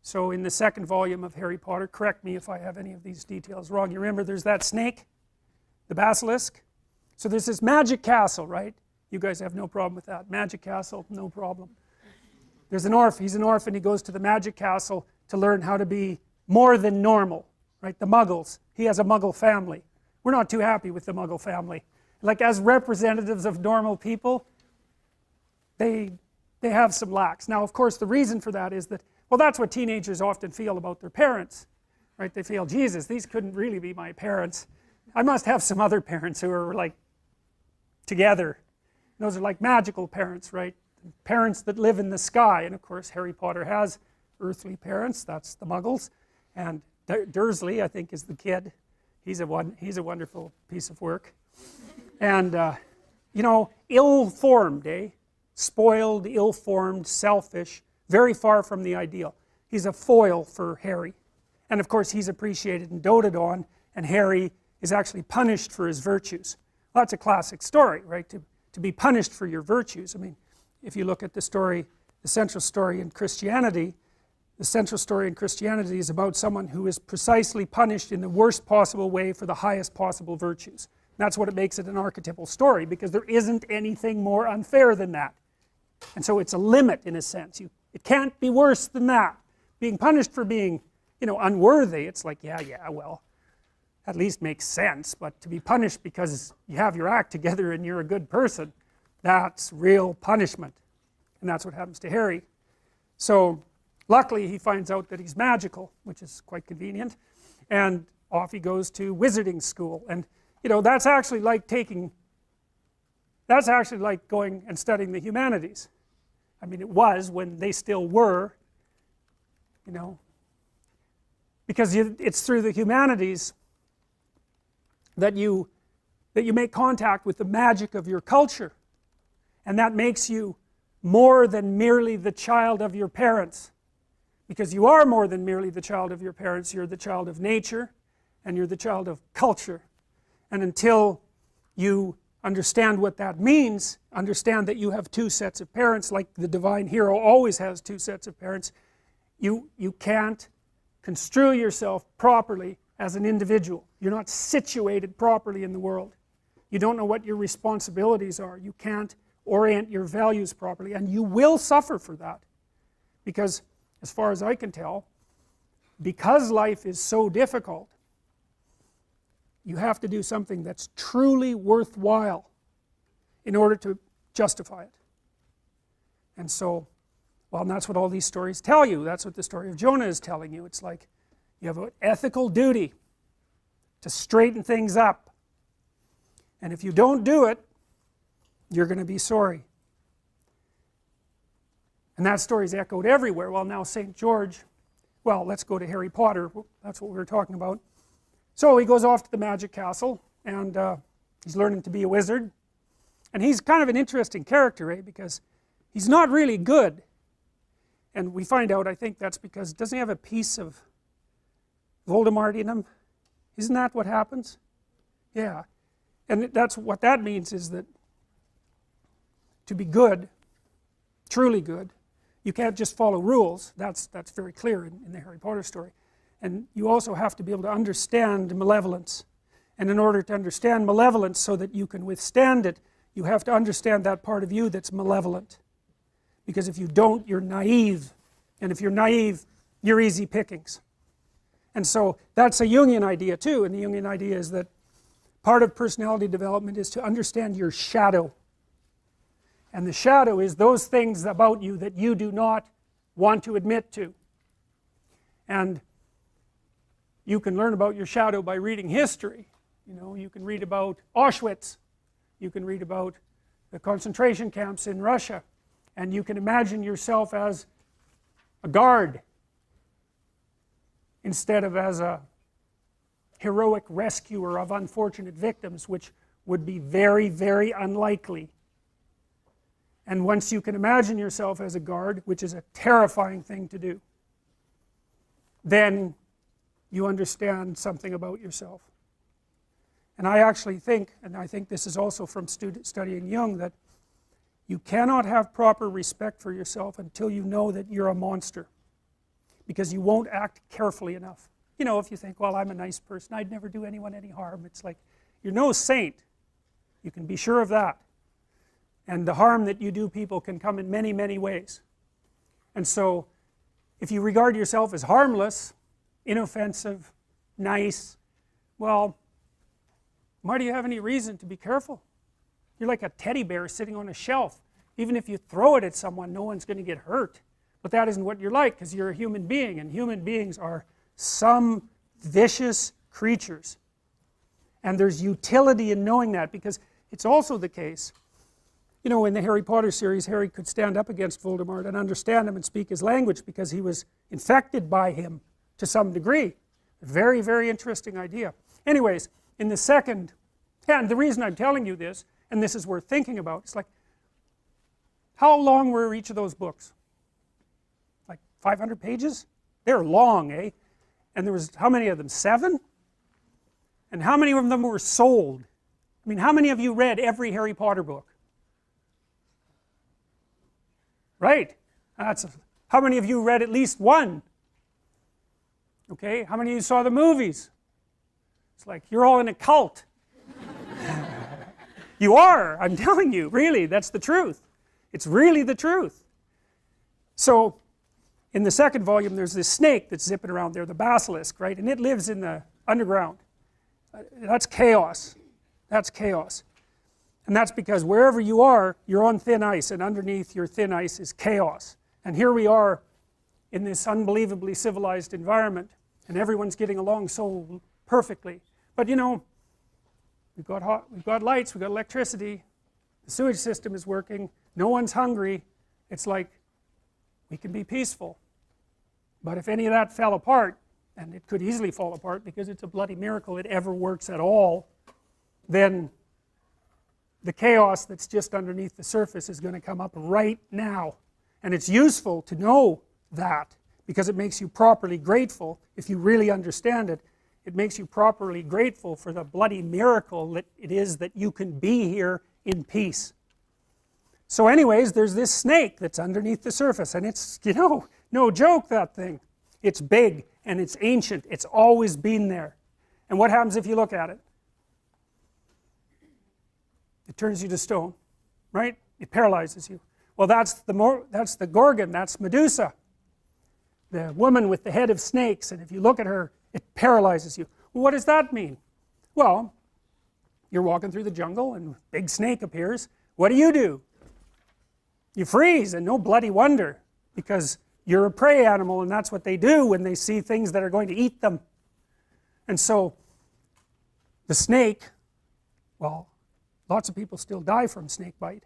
So in the second volume of Harry Potter, correct me if I have any of these details wrong, you remember there's that snake, the basilisk. So there's this magic castle, right? You guys have no problem with that. Magic castle, no problem. There's an orphan, he's an orphan, he goes to the magic castle to learn how to be more than normal, right? The muggles, he has a muggle family. We're not too happy with the muggle family. Like, as representatives of normal people, they have some lacks. Now, of course, the reason for that is that, well, that's what teenagers often feel about their parents, right? They feel, Jesus, these couldn't really be my parents. I must have some other parents who are like together. And those are like magical parents, right? Parents that live in the sky. And of course, Harry Potter has earthly parents. That's the muggles. And Dursley, I think, is the kid. He's a wonderful piece of work. And, you know, ill-formed, eh? Spoiled, ill-formed, selfish, very far from the ideal. He's a foil for Harry. And of course, he's appreciated and doted on, and Harry is actually punished for his virtues. Well, that's a classic story, right? To be punished for your virtues. I mean, if you look at the story, the central story in Christianity, the central story in Christianity is about someone who is precisely punished in the worst possible way for the highest possible virtues. And that's what it makes it an archetypal story, because there isn't anything more unfair than that. And so it's a limit, in a sense. It can't be worse than that. Being punished for being, you know, unworthy, it's like, yeah, well, at least makes sense. But to be punished because you have your act together and you're a good person, that's real punishment. And that's what happens to Harry. So luckily he finds out that he's magical, which is quite convenient, and off he goes to wizarding school. And you know, that's actually like going and studying the humanities. I mean, it was when they still were, you know, because it's through the humanities that you make contact with the magic of your culture, and that makes you more than merely the child of your parents, because you are more than merely the child of your parents. You're the child of nature, and you're the child of culture. And until you understand what that means, understand that you have two sets of parents, like the divine hero always has two sets of parents, you can't construe yourself properly as an individual. You're not situated properly in the world. You don't know what your responsibilities are. You can't orient your values properly, and you will suffer for that. Because, as far as I can tell, because life is so difficult, you have to do something that's truly worthwhile in order to justify it. And so, well, and that's what all these stories tell you. That's what the story of Jonah is telling you. It's like you have an ethical duty to straighten things up. And if you don't do it, you're going to be sorry. And that story is echoed everywhere. Well, now St. George, well, let's go to Harry Potter. That's what we were talking about. So he goes off to the magic castle, and he's learning to be a wizard. And he's kind of an interesting character, eh? Because he's not really good. And we find out, I think that's because, doesn't he have a piece of Voldemort in him? Isn't that what happens? Yeah. And that's what that means, is that to be good, truly good, you can't just follow rules. That's very clear in the Harry Potter story. And you also have to be able to understand malevolence. And in order to understand malevolence so that you can withstand it, you have to understand that part of you that's malevolent. Because if you don't, you're naive. And if you're naive, you're easy pickings. And so that's a Jungian idea too. And the Jungian idea is that part of personality development is to understand your shadow. And the shadow is those things about you that you do not want to admit to. And you can learn about your shadow by reading history. You know, you can read about Auschwitz. You can read about the concentration camps in Russia. And you can imagine yourself as a guard instead of as a heroic rescuer of unfortunate victims, which would be very, very unlikely. And once you can imagine yourself as a guard, which is a terrifying thing to do, then you understand something about yourself. And I actually think, and I think this is also from studying Jung, that you cannot have proper respect for yourself until you know that you're a monster. because you won't act carefully enough. You know, if you think, well, I'm a nice person, I'd never do anyone any harm, it's like, you're no saint. You can be sure of that. And the harm that you do people can come in many, many ways. And so, if you regard yourself as harmless, inoffensive, nice, well, why do you have any reason to be careful? You're like a teddy bear sitting on a shelf. Even if you throw it at someone, no one's going to get hurt. But that isn't what you're like, because you're a human being, and human beings are some vicious creatures. And there's utility in knowing that, because it's also the case, you know, in the Harry Potter series, Harry could stand up against Voldemort and understand him and speak his language because he was infected by him to some degree. A very, very interesting idea. Anyways, in the second, and the reason I'm telling you this, and this is worth thinking about, it's like, how long were each of those books? Like 500 pages? They're long, eh? And there was, how many of them? 7? And how many of them were sold? I mean, how many of you read every Harry Potter book? Right. How many of you read at least one? Okay, how many of you saw the movies? It's like, you're all in a cult. You are, I'm telling you, really, that's the truth. It's really the truth. So, in the second volume, there's this snake that's zipping around there, the basilisk, right? And it lives in the underground. That's chaos. That's chaos. And that's because wherever you are, you're on thin ice, and underneath your thin ice is chaos. And here we are in this unbelievably civilized environment, and everyone's getting along so perfectly. But you know, we've got lights, we've got electricity, the sewage system is working, no one's hungry. It's like, we can be peaceful. But if any of that fell apart, and it could easily fall apart because it's a bloody miracle it ever works at all, then the chaos that's just underneath the surface is going to come up right now. And it's useful to know that, because it makes you properly grateful. If you really understand it, it makes you properly grateful for the bloody miracle that it is that you can be here in peace. So anyways, there's this snake that's underneath the surface, and it's, you know, no joke, that thing. It's big, and it's ancient. It's always been there. And what happens if you look at it? It turns you to stone, right? It paralyzes you. Well, that's the Gorgon, that's Medusa, the woman with the head of snakes, and if you look at her, it paralyzes you. Well, what does that mean? Well, you're walking through the jungle, and a big snake appears. What do? You freeze, and no bloody wonder, because you're a prey animal, and that's what they do when they see things that are going to eat them. And so, the snake, well, lots of people still die from snake bite.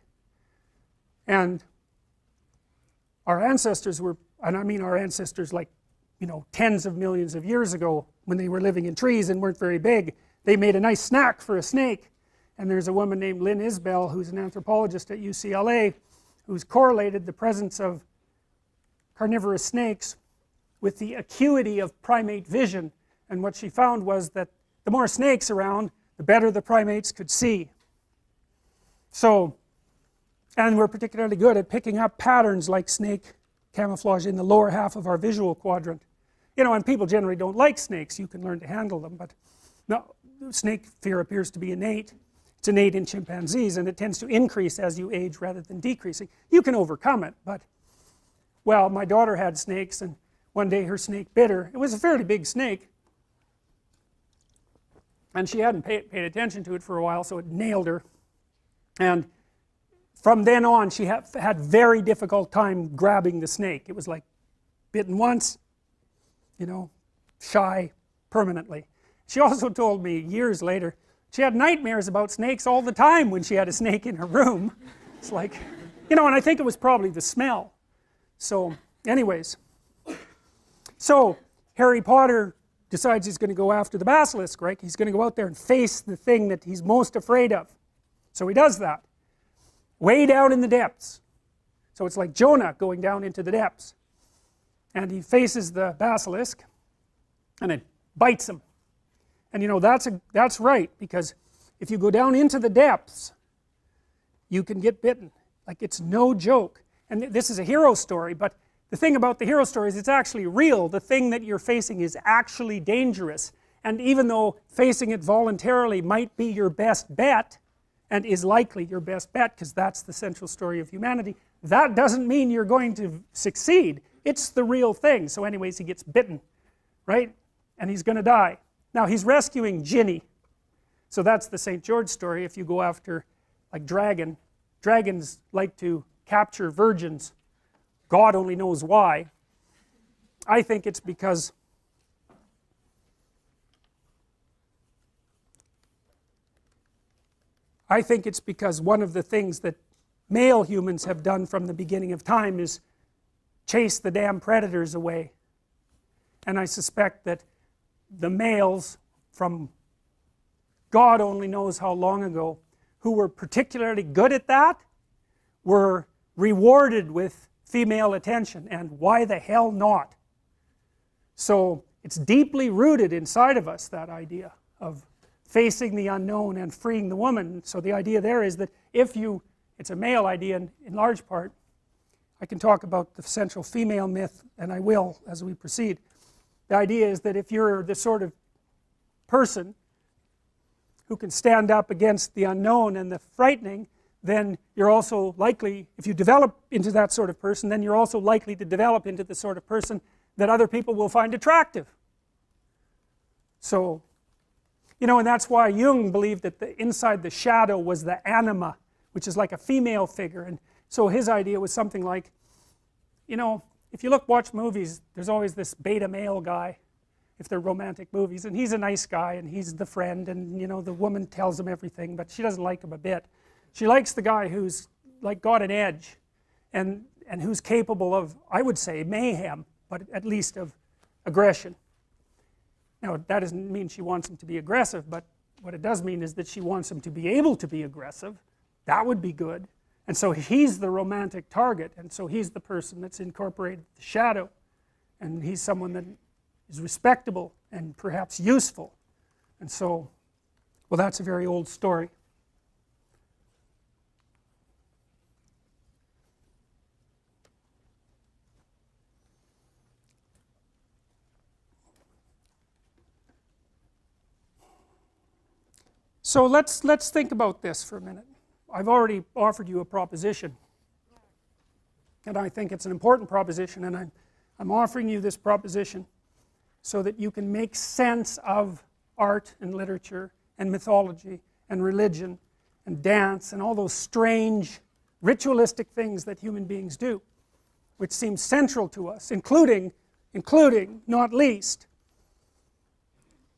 And our ancestors were, and I mean our ancestors like, you know, tens of millions of years ago, when they were living in trees and weren't very big, they made a nice snack for a snake. And there's a woman named Lynn Isbell, who's an anthropologist at UCLA, who's correlated the presence of carnivorous snakes with the acuity of primate vision. And what she found was that the more snakes around, the better the primates could see. So, and we're particularly good at picking up patterns like snake camouflage in the lower half of our visual quadrant. You know, and people generally don't like snakes. You can learn to handle them, but no, snake fear appears to be innate. It's innate in chimpanzees, and it tends to increase as you age rather than decreasing. You can overcome it, but, well, my daughter had snakes, and one day her snake bit her. It was a fairly big snake, and she hadn't paid attention to it for a while, so it nailed her. And from then on, she had very difficult time grabbing the snake. It was like bitten once, you know, shy permanently. She also told me years later, she had nightmares about snakes all the time when she had a snake in her room. It's like, you know, and I think it was probably the smell. So, anyways. So, Harry Potter decides he's going to go after the basilisk, right? He's going to go out there and face the thing that he's most afraid of. So he does that. Way down in the depths. So it's like Jonah going down into the depths. And he faces the basilisk, and it bites him. And you know, that's right, because if you go down into the depths, you can get bitten. Like, it's no joke. And this is a hero story, but the thing about the hero stories, it's actually real. The thing that you're facing is actually dangerous, and even though facing it voluntarily might be your best bet, and is likely your best bet, because that's the central story of humanity, that doesn't mean you're going to succeed. It's the real thing. So anyways, he gets bitten, right? And he's going to die. Now he's rescuing Ginny. So that's the St. George story. If you go after, like, dragons like to capture virgins. God only knows why. I think it's because one of the things that male humans have done from the beginning of time is chase the damn predators away. And I suspect that the males from God only knows how long ago, who were particularly good at that, were rewarded with female attention, and why the hell not? So it's deeply rooted inside of us, that idea of facing the unknown and freeing the woman. So the idea there is that if you, it's a male idea in large part. I can talk about the central female myth, and I will as we proceed. The idea is that if you're the sort of person who can stand up against the unknown and the frightening, then you're also likely, if you develop into that sort of person, then you're also likely to develop into the sort of person that other people will find attractive. So, you know, and that's why Jung believed that inside the shadow was the anima, which is like a female figure. And so his idea was something like, you know, if you watch movies, there's always this beta male guy, if they're romantic movies, and he's a nice guy, and he's the friend, and, you know, the woman tells him everything, but she doesn't like him a bit. She likes the guy who's, like, got an edge, and who's capable of, I would say, mayhem, but at least of aggression. Now, that doesn't mean she wants him to be aggressive, but what it does mean is that she wants him to be able to be aggressive. That would be good. And so he's the romantic target, and so he's the person that's incorporated the shadow, and he's someone that is respectable and perhaps useful. And so, well, that's a very old story. So let's think about this for a minute. I've already offered you a proposition, and I think it's an important proposition, and I'm offering you this proposition so that you can make sense of art and literature and mythology and religion and dance and all those strange ritualistic things that human beings do, which seem central to us, including, not least,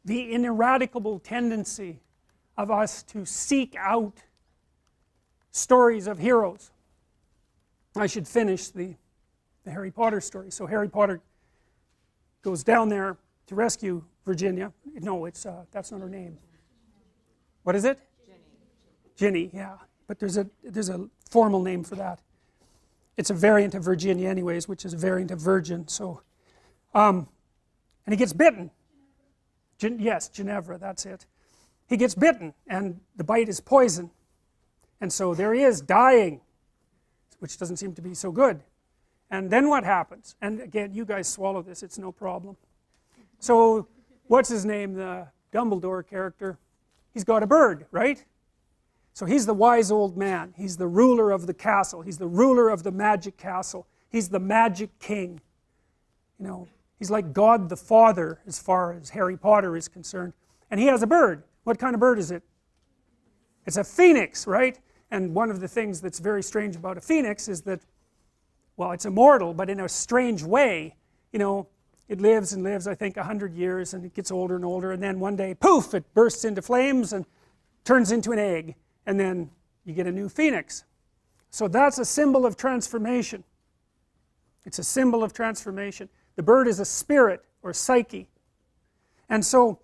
the ineradicable tendency of us to seek out stories of heroes. I should finish the Harry Potter story. So Harry Potter goes down there to rescue Virginia. No, it's that's not her name. What is it? Ginny, yeah. But there's a formal name for that. It's a variant of Virginia anyways, which is a variant of virgin. So, and he gets bitten. Yes, Ginevra, that's it. He gets bitten, and the bite is poison. And so there he is, dying, which doesn't seem to be so good. And then what happens? And again, you guys swallow this, it's no problem. So, what's his name, the Dumbledore character? He's got a bird, right? So he's the wise old man. He's the ruler of the castle. He's the ruler of the magic castle. He's the magic king. You know, he's like God the Father as far as Harry Potter is concerned. And he has a bird. What kind of bird is it? It's a phoenix, right? And one of the things that's very strange about a phoenix is that, well, it's immortal, but in a strange way. You know, it lives and lives, I think, 100 years, and it gets older and older, and then one day, poof, it bursts into flames and turns into an egg, and then you get a new phoenix. So that's a symbol of transformation. It's a symbol of transformation. The bird is a spirit or psyche. And so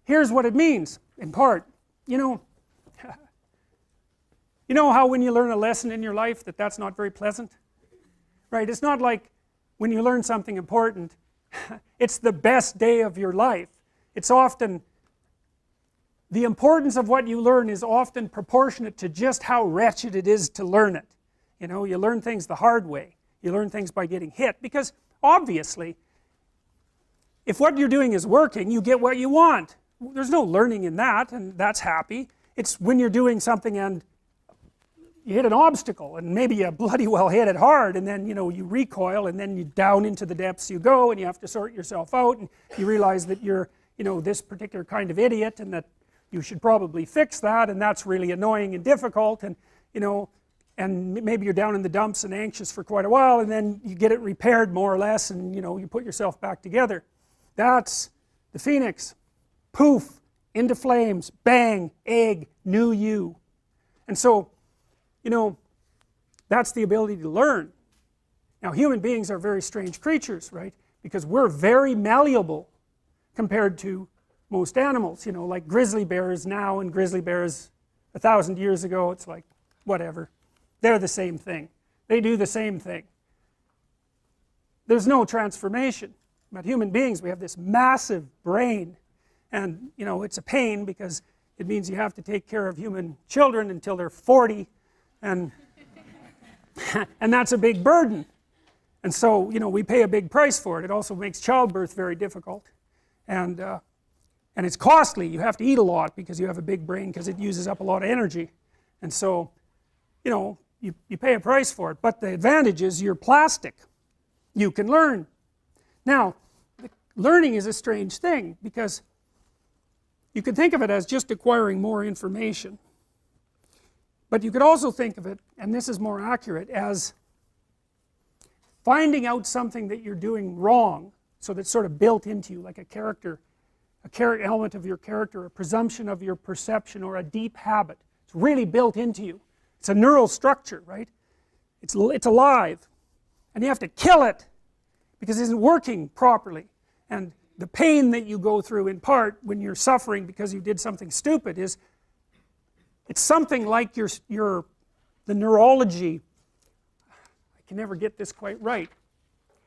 here's what it means, in part. You know how when you learn a lesson in your life that's not very pleasant? Right? It's not like when you learn something important, it's the best day of your life. It's often, the importance of what you learn is often proportionate to just how wretched it is to learn it. You know, you learn things the hard way. You learn things by getting hit, because obviously if what you're doing is working, you get what you want. There's no learning in that, and that's happy. It's when you're doing something and you hit an obstacle, and maybe you bloody well hit it hard, and then you recoil, and then you down into the depths you go, and you have to sort yourself out, and you realize that you're this particular kind of idiot, and that you should probably fix that, and that's really annoying and difficult, and and maybe you're down in the dumps and anxious for quite a while, and then you get it repaired more or less, and you put yourself back together. That's the phoenix. Poof, into flames, bang, egg, new you. And so that's the ability to learn. Now human beings are very strange creatures, right? Because we're very malleable compared to most animals, like grizzly bears now and grizzly bears 1,000 years ago. It's like, whatever. They're the same thing. They do the same thing. There's no transformation. But human beings, we have this massive brain, and it's a pain because it means you have to take care of human children until they're 40, and and that's a big burden. And so we pay a big price for it. It also makes childbirth very difficult, and it's costly. You have to eat a lot because you have a big brain, because it uses up a lot of energy. And so you pay a price for it. But the advantage is you're plastic. You can learn. Now learning is a strange thing, because you could think of it as just acquiring more information, but you could also think of it, and this is more accurate, as finding out something that you're doing wrong, so that's sort of built into you, like a character element of your character, a presumption of your perception, or a deep habit. It's really built into you. It's a neural structure, right? It's alive, and you have to kill it because it isn't working properly. And the pain that you go through, in part, when you're suffering because you did something stupid, it's something like the neurology. I can never get this quite right.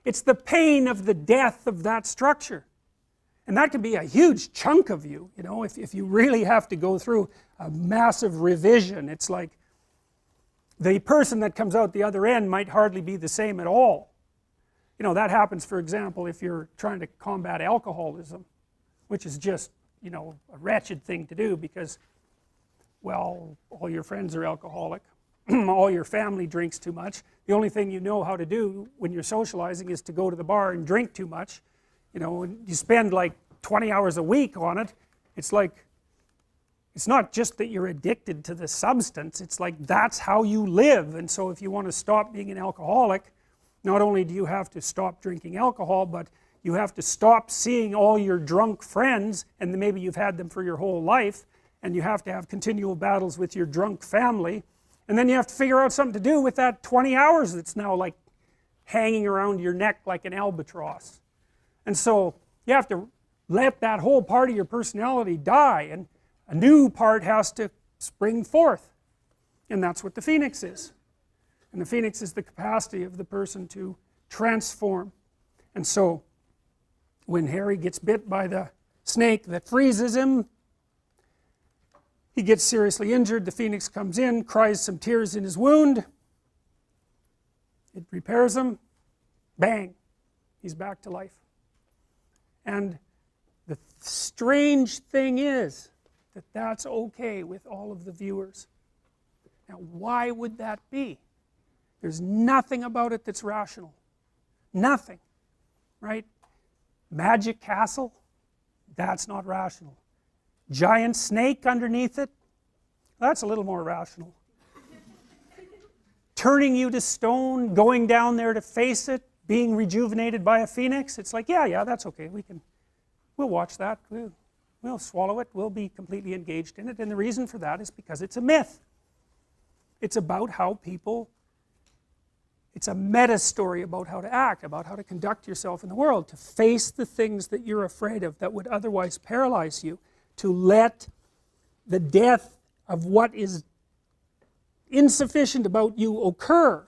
It's the pain of the death of that structure. And that can be a huge chunk of you, if you really have to go through a massive revision. It's like the person that comes out the other end might hardly be the same at all. That happens, for example, if you're trying to combat alcoholism, which is just, a wretched thing to do, because, well, all your friends are alcoholic, all your family drinks too much. The only thing you know how to do when you're socializing is to go to the bar and drink too much. And you spend like 20 hours a week on it. It's like, it's not just that you're addicted to the substance, it's like that's how you live. And so if you want to stop being an alcoholic, not only do you have to stop drinking alcohol, but you have to stop seeing all your drunk friends, and maybe you've had them for your whole life, and you have to have continual battles with your drunk family, and then you have to figure out something to do with that 20 hours that's now like hanging around your neck like an albatross. And so you have to let that whole part of your personality die, and a new part has to spring forth. And that's what the phoenix is. And the phoenix is the capacity of the person to transform. And so when Harry gets bit by the snake that freezes him, he gets seriously injured. The phoenix comes in, cries some tears in his wound. It repairs him. Bang, he's back to life. And the strange thing is that that's okay with all of the viewers. Now, why would that be? There's nothing about it that's rational. Nothing, right? Magic castle, that's not rational. Giant snake underneath it, that's a little more rational. Turning you to stone, going down there to face it, being rejuvenated by a phoenix, it's like, yeah, that's okay. We'll watch that. We'll swallow it. We'll be completely engaged in it. And the reason for that is because it's a myth. It's about how people, it's a meta story about how to act, about how to conduct yourself in the world, to face the things that you're afraid of that would otherwise paralyze you, to let the death of what is insufficient about you occur,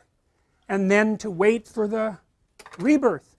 and then to wait for the rebirth.